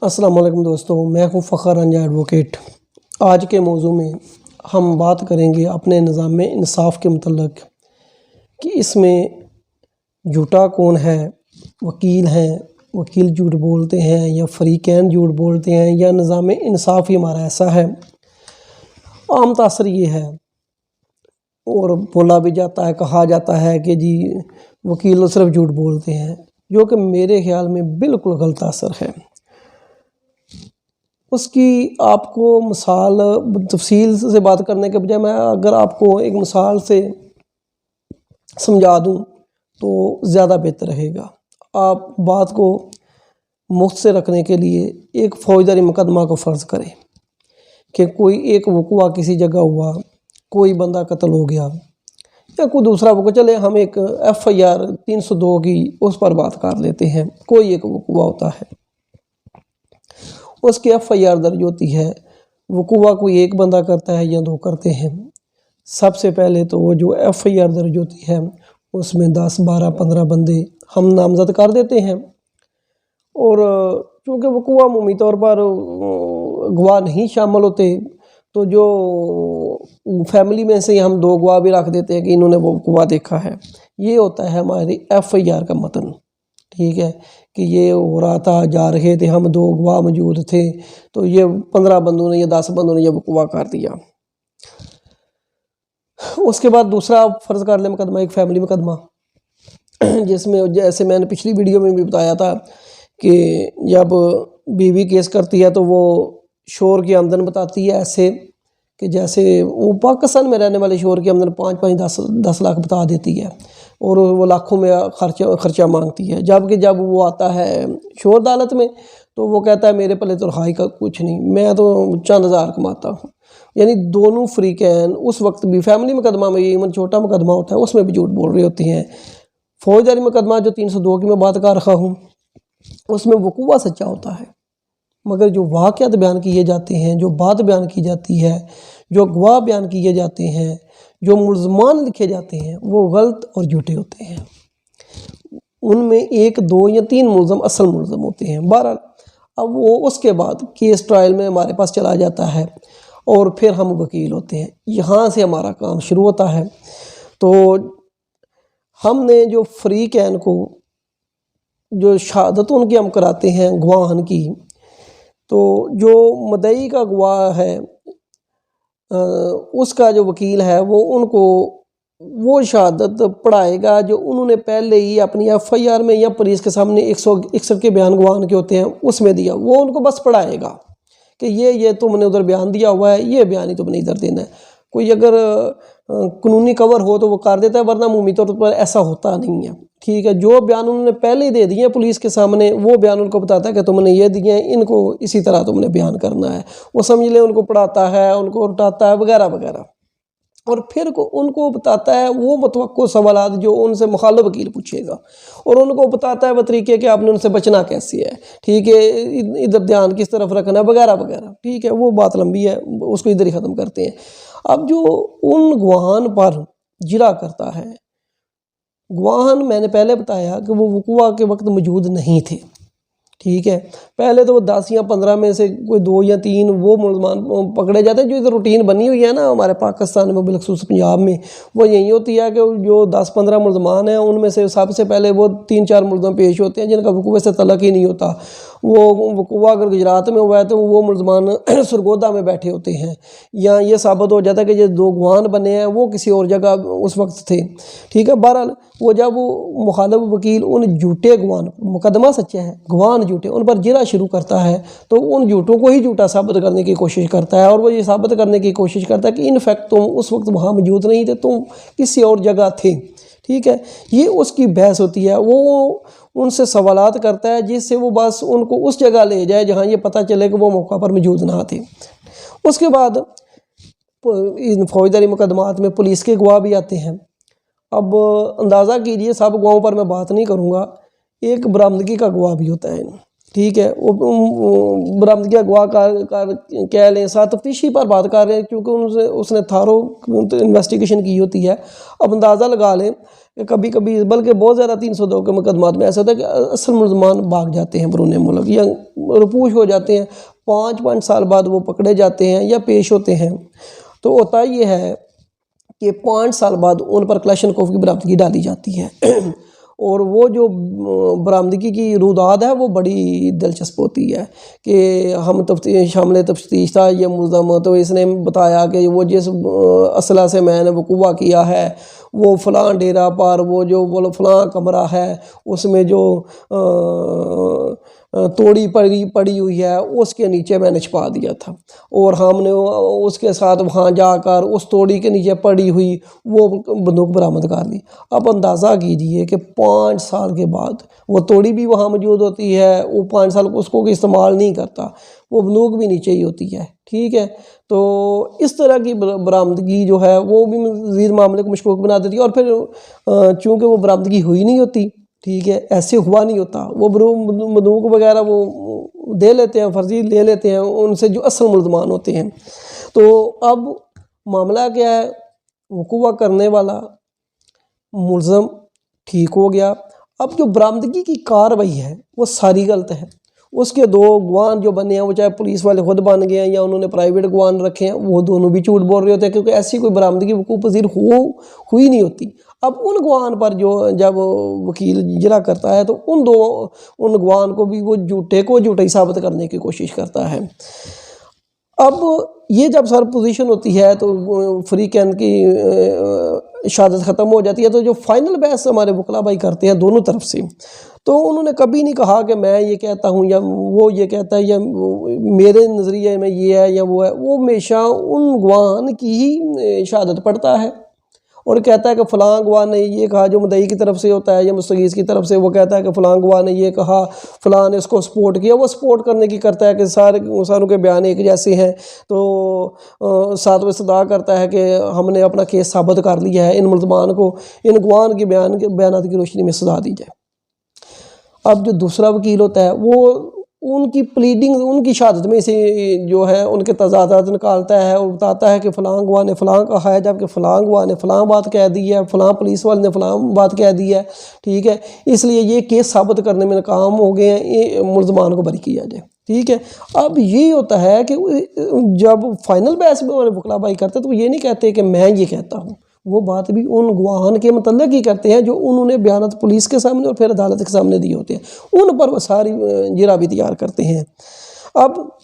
अस्सलाम वालेकुम दोस्तों, मैं हूँ फ़खर अंजा एडवोकेट। आज के मौजू में हम बात करेंगे अपने निज़ाम इंसाफ़ के मतलब कि इसमें झूठा कौन है। वकील हैं, वकील झूठ बोलते हैं या फ़रीक़ैन झूठ बोलते हैं या निज़ाम इंसाफ़ ही हमारा ऐसा है। आम तासर ये है और बोला भी जाता है, कहा जाता है कि जी वकील सिर्फ झूठ बोलते हैं, जो कि मेरे ख़्याल में बिल्कुल गलत असर है। उसकी आपको मिसाल तफसील से बात करने के बजाय मैं अगर आपको एक मिसाल से समझा दूं तो ज़्यादा बेहतर रहेगा। आप बात को मुख्त से रखने के लिए एक फ़ौजदारी मुकदमा को फ़र्ज़ करें कि कोई एक वक़ुआ किसी जगह हुआ, कोई बंदा कत्ल हो गया या कोई दूसरा वक़ुआ, चले हम एक FIR 302 की उस पर बात कर लेते हैं। कोई एक वक़ुआ होता है, उसकी FIR दर्ज होती है। वक़ुआ कोई एक बंदा करता है या दो करते हैं। सबसे पहले तो वो जो FIR दर्ज होती है उसमें 10, 12, 15 बंदे हम नामज़द कर देते हैं और चूँकि वक़ुआ अमूमी तौर पर गवाह नहीं शामिल होते तो जो फैमिली में से हम 2 गवाह भी रख देते हैं कि इन्होंने वो वक़ुआ देखा है। ये होता है हमारी FIR का मतन, ठीक है, कि ये हो रहा था, जा रहे थे, हम 2 गवाह मौजूद थे, तो ये 15 बंदों ने या 10 बंदों ने ये वक़ुआ कर दिया। उसके बाद दूसरा फ़र्ज़ कर लें मुकदमा, एक फैमिली मुकदमा, जिसमें जैसे मैंने पिछली वीडियो में भी बताया था कि जब बीवी केस करती है तो वो शोहर की आमदन बताती है, ऐसे कि जैसे वो पाकिस्तान में रहने वाले शोहर की आमदन 5-5, 10 लाख बता देती है और वो लाखों में खर्चा मांगती है। जबकि जब वो आता है शोहर अदालत में तो वो कहता है मेरे पल्ले तो रहाई का कुछ नहीं, मैं तो चंद हज़ार कमाता हूँ। यानी दोनों फ़रीक़ैन उस वक्त भी फैमिली मुकदमा में, इवन छोटा मुकदमा होता है उसमें भी झूठ बोल रहे होते हैं। फ़ौजदारी मुकदमा जो 302 की मैं बात कर रहा हूँ उसमें वक़ुआ सच्चा होता है, मगर जो वाक़यात बयान किए जाते हैं, जो बात बयान की जाती है, जो गवाह बयान किए जाते हैं, जो मुल्ज़मान लिखे जाते हैं, वो गलत और झूठे होते हैं। उनमें 1, 2 या 3 मुल्ज़म असल मुल्ज़म होते हैं। बहरहाल अब वो उसके बाद केस ट्रायल में हमारे पास चला जाता है और फिर हम वकील होते हैं। यहाँ से हमारा काम शुरू होता है। तो हमने जो फ़रीक़ैन को जो शहादत उनकी हम कराते हैं गवाहन की, तो जो मुद्दई का गवाह है उसका जो वकील है वो उनको वो शहादत पढ़ाएगा जो उन्होंने पहले ही अपनी FIR में या पुलिस के सामने 161 के बयान गवाहन के होते हैं उसमें दिया, वो उनको बस पढ़ाएगा कि ये तुमने उधर बयान दिया हुआ है, ये बयान ही तुमने इधर देना है। कोई अगर कानूनी कवर हो तो वो कर देता है, वरना अमूमी तौर पर ऐसा होता नहीं है, ठीक है। जो बयान उन्होंने पहले ही दे दिए हैं पुलिस के सामने, वो बयान उनको बताता है कि तुमने ये दिए हैं, इनको इसी तरह तुमने बयान करना है। वो समझ ले उनको पढ़ाता है, उनको उठाता है वगैरह वगैरह, और फिर उनको बताता है वो मुतवक्को सवालात जो उनसे मुखालिफ वकील पूछेगा, और उनको बताता है वो तरीके कि आपने उनसे बचना कैसे है, ठीक है, इधर ध्यान किस तरफ रखना है वगैरह वगैरह, ठीक है। वो बात लंबी है, उसको इधर ही ख़त्म करते हैं। अब जो उन गवाहान पर जिरा करता है, गवाहान मैंने पहले बताया कि वो वक़ुआ के वक्त मौजूद नहीं थे, ठीक है। पहले तो वो 10 या 15 में से कोई 2 या 3 वो मुल्ज़मान पकड़े जाते हैं। जो इधर रूटीन बनी हुई है ना हमारे पाकिस्तान में, बिलखसूस पंजाब में, वो यही होती है कि जो 10-15 मुल्ज़मान हैं उनमें से सबसे पहले वो 3-4 मुल्ज़म पेश होते हैं जिनका वक़ुए से तल्लुक़ ही नहीं होता। वो वक़ुआ अगर गुजरात में हुआ है तो वो मुल्ज़मान सरगोदा में बैठे होते हैं, या ये साबित हो जाता है कि जो 2 गवाह बने हैं वो किसी और जगह उस वक्त थे, ठीक है। बहरहाल वो जब वो मुखालिफ वकील उन झूठे गवाह, मुकदमा सच्चा है, गवाह झूठे, उन पर जिरा शुरू करता है तो उन झूठों को ही झूठा साबित करने की कोशिश करता है, और वो ये साबित करने की कोशिश करता है कि इनफैक्ट तुम उस वक्त वहाँ मौजूद नहीं थे, तुम किसी और जगह थे, ठीक है। ये उसकी बहस होती है। वो उनसे सवालात करता है जिससे वो बस उनको उस जगह ले जाए जहाँ ये पता चले कि वो मौका पर मौजूद ना थे। उसके बाद इन फौजदारी मुकदमात में पुलिस के गवाह भी आते हैं। अब अंदाज़ा कीजिए, सब गवाहों पर मैं बात नहीं करूँगा, एक बरामदगी का गवाह भी होता है, ठीक है। वो बरामदगी का गवाह कह लें, साथ तफ्तीशी पर बात कर रहे हैं क्योंकि उसने थारो इन्वेस्टिगेशन की होती है। अब अंदाज़ा लगा लें कि कभी कभी, बल्कि बहुत ज़्यादा 302 के मुकदमात में ऐसा होता है कि असल मुल्ज़मान भाग जाते हैं बैरून मुल्क, या रुपूश हो जाते हैं। 5-5 साल बाद वो पकड़े जाते हैं या पेश होते हैं। तो होता ये है कि 5 साल बाद उन पर क्लैशनकोफ की बरामदगी डाली जाती है और वो जो बरामदगी की रुदाद है वो बड़ी दिलचस्प होती है कि हम शामिल तफ्तीश था ये मुल्ज़म, तो इसने बताया कि वो जिस असला से मैंने वकूवा किया है वो फ़लाँ डेरा पर वो जो फ़लाँ कमरा है उसमें जो तोड़ी पड़ी हुई है उसके नीचे मैंने छिपा दिया था और हमने उसके साथ वहाँ जाकर उस तोड़ी के नीचे पड़ी हुई वो बंदूक बरामद कर ली। अब अंदाज़ा कीजिए कि 5 साल के बाद वो तोड़ी भी वहाँ मौजूद होती है, वो 5 साल उसको इस्तेमाल नहीं करता, वो बंदूक भी नीचे ही होती है। ठीक है, तो इस तरह की बरामदगी जो है वो भी मज़ीद मामले को मशकूक बना देती है। और फिर चूँकि वो बरामदगी हुई नहीं होती, ठीक है, ऐसे हुआ नहीं होता, वो बंदूक वगैरह वो दे लेते हैं, फर्जी ले लेते हैं उनसे जो असल मुल्ज़मान होते हैं। तो अब मामला क्या है, वकूवा करने वाला मुल्ज़म ठीक हो गया। अब जो बरामदगी की कार्रवाई है वो सारी गलत है। उसके 2 गवाह जो बने हैं, वो चाहे पुलिस वाले खुद बन गए हैं या उन्होंने प्राइवेट गवाह रखे हैं, वो दोनों भी झूठ बोल रहे होते हैं क्योंकि ऐसी कोई बरामदगी वकूफ़ पज़ीर हुई नहीं होती। अब उन गवाह पर जो जब वकील इजरा करता है तो उन गवाह को भी वो झूठे को झूठा ही साबित करने की कोशिश करता है। अब ये जब सर पोजीशन होती है तो फ्री कैन की शहादत ख़त्म हो जाती है। तो जो फाइनल बहस हमारे वकला भाई करते हैं दोनों तरफ से, तो उन्होंने कभी नहीं कहा कि मैं ये कहता हूँ या वो ये कहता है या मेरे नज़रिए में ये है या वो है। वो हमेशा उन गवाह की ही शहादत पढ़ता है और कहता है कि फ़लाँ गवाह ने ये कहा, जो मुद्दई की तरफ से होता है या मुस्तगीज़ की तरफ से, वो कहता है कि फ़लाँ गवाह ने ये कहा, फ़लाँ ने इसको सपोर्ट किया। वो सपोर्ट करने की करता है कि सारों के बयान एक जैसे हैं, तो साथ में सदा करता है कि हमने अपना केस साबित कर लिया है, इन मुल्ज़मान को इन गवाह के बयानात की रोशनी में सजा दी जाए। अब जो दूसरा वकील होता है वो उनकी प्लीडिंग, उनकी शहादत में से जो है उनके तजादात निकालता है और बताता है कि फ़लाँ गवाह ने फ़लाँ कहा है, जबकि फ़लाँ गवाह ने फ़लाँ बात कह दी है, फ़लाँ पुलिस वाले ने फ़लाँ बात कह दी है। ठीक है, इसलिए ये केस साबित करने में नाकाम हो गए हैं, ये मुल्ज़मान को बरी किया जाए। ठीक है, अब ये होता है कि जब फाइनल बहस में हमारे वकला भाई करते तो ये नहीं कहते कि मैं ये कहता हूँ, वो बात भी उन गवाहान के मतलब ही करते हैं जो उन्होंने बयानात पुलिस के सामने और फिर अदालत के सामने दिए होते हैं, उन पर वो सारी जिरा भी तैयार करते हैं। अब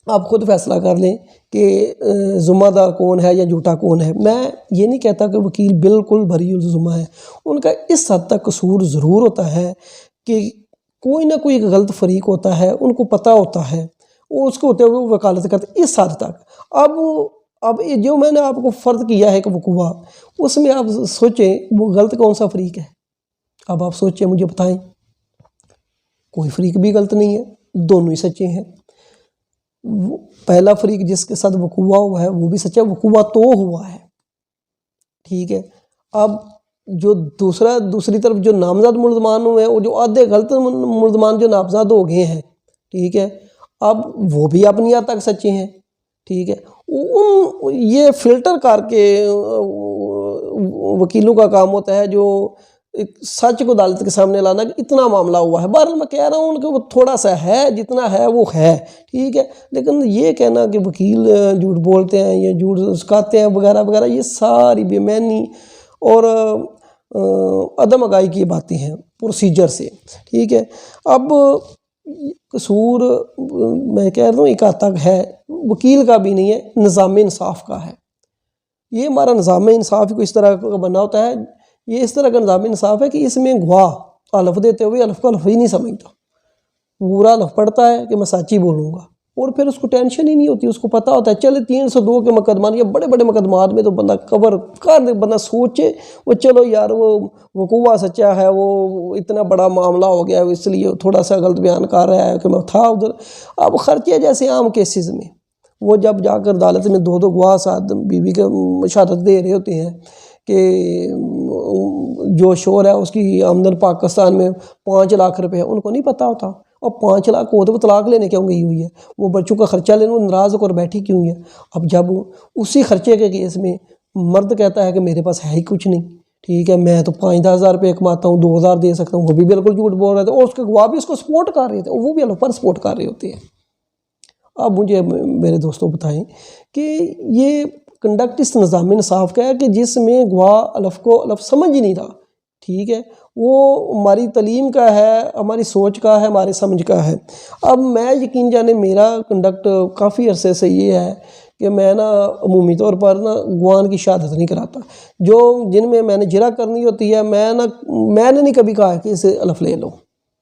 आप खुद फैसला कर लें कि जुम्मेदार कौन है या झूठा कौन है। मैं ये नहीं कहता कि वकील बिल्कुल बरीउल जुम्मा है, उनका इस हद तक कसूर ज़रूर होता है कि कोई ना कोई गलत फरीक होता है, उनको पता होता है, वो उसको होते हुए वो वकालत करते इस हद तक। अब ये जो मैंने आपको फ़र्ज किया है कि वकूवा, उसमें आप सोचें वो गलत कौन सा फरीक है। अब आप सोचें, मुझे बताएं, कोई फरीक भी गलत नहीं है, दोनों ही सच्चे हैं। पहला फरीक जिसके साथ वकूवा हुआ है वो भी सच्चा, वकूवा तो हुआ है। ठीक है, अब जो दूसरी तरफ जो नामजद मुल्ज़मान हुए हैं, वो जो आधे गलत मुल्ज़मान जो नामजद हो गए हैं, ठीक है, अब वो भी अपनी हद तक सच्चे हैं। ठीक है, ये फ़िल्टर करके वकीलों का काम होता है जो एक सच को अदालत के सामने लाना कि इतना मामला हुआ है। बहरहाल मैं कह रहा हूँ कि वो थोड़ा सा है, जितना है वो है। ठीक है, लेकिन ये कहना कि वकील झूठ बोलते हैं या झूठ सिखाते हैं वगैरह वगैरह, ये सारी बेईमानी और अदम आगाही की बातें हैं प्रोसीजर से। ठीक है, अब कसूर मैं कह रहा हूँ एक हद तक है, वकील का भी नहीं है, निज़ाम इंसाफ का है। ये हमारा निज़ाम इंसाफ को इस तरह का बना होता है, ये इस तरह का निज़ाम इंसाफ है कि इसमें गवाह हलफ देते हुए हलफ को हलफ ही नहीं समझता, पूरा हलफ पढ़ता है कि मैं सच ही बोलूँगा और फिर उसको टेंशन ही नहीं होती। उसको पता होता है चले 302 के मुकदमा या बड़े बड़े मुकदमात में तो बंदा कवर कर दे, बंदा सोचे वो चलो यार वो वकूवा सच्चा है, वो इतना बड़ा मामला हो गया इसलिए थोड़ा सा गलत बयान कर रहा है कि मैं था उधर। अब खर्चे जैसे आम केसेस में वो जब जाकर अदालत में 2-2 गवाह साथ बीवी के शहादत दे रहे होते हैं कि जो शोर है उसकी आमदन पाकिस्तान में 5 लाख रुपए है, उनको नहीं पता होता और 5 लाख को तो तलाक लेने क्यों गई हुई है, वो बच्चों का खर्चा लेने नाराज़ होकर बैठी क्यों है। अब जब उसी खर्चे के केस में मर्द कहता है कि मेरे पास है ही कुछ नहीं, ठीक है, मैं तो 5-10 हज़ार रुपये कमाता हूँ, 2 हज़ार दे सकता हूँ, वो भी बिल्कुल झूठ बोल रहे थे और उसके गवाह भी उसको सपोर्ट कर रहे थे, वो भी अल्लाह पर सपोर्ट कर रहे होते हैं। अब मुझे मेरे दोस्तों बताएं कि ये कंडक्ट इस निज़ाम इंसाफ का है कि जिसमें गवाह अलफ को अलफ समझ ही नहीं रहा, ठीक है, वो हमारी तलीम का है, हमारी सोच का है, हमारे समझ का है। अब मैं यकीन जाने मेरा कंडक्ट काफ़ी अरसे से ये है कि मैं ना अमूमी तौर पर ना गवाह की शहादत नहीं कराता, जो जिनमें मैंने जिरा करनी होती है मैंने नहीं कभी कहा कि इसे अलफ ले लो,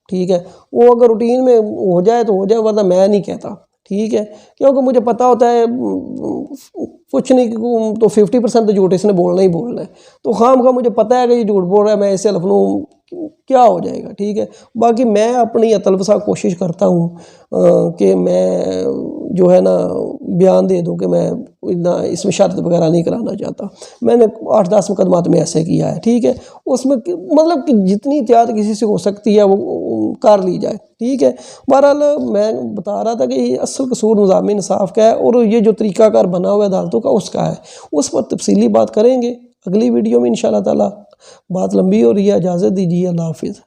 ठीक है, वो अगर रूटीन में हो जाए तो हो जाए, वरना मैं नहीं कहता, ठीक है, क्योंकि मुझे पता होता है कुछ नहीं तो 50% तो झूठ इसने बोलना ही बोलना है, तो खामखा मुझे पता है कि ये झूठ बोल रहा है, मैं इसे अलफ लूँ क्या हो जाएगा, ठीक है। बाकी मैं अपनी अतलफ़सा कोशिश करता हूँ कि मैं जो है ना बयान दे दूँ कि मैं इतना इसमें शर्त वगैरह नहीं कराना चाहता। मैंने 8-10 मुकदमात में ऐसे किया है, ठीक है, उसमें मतलब कि जितनी एहतियात किसी से हो सकती है वो कर ली जाए, ठीक है। बहरहाल मैं बता रहा था कि ये असल कसूर निज़ाम इंसाफ का है और ये जो तरीक़ाकार बना हुआ है अदालतों का उसका है, उस पर तफसीली बात करेंगे अगली वीडियो में इंशाअल्लाह ताला। बात लंबी हो रही है, इजाज़त दीजिए, अल्लाह हाफ़िज़।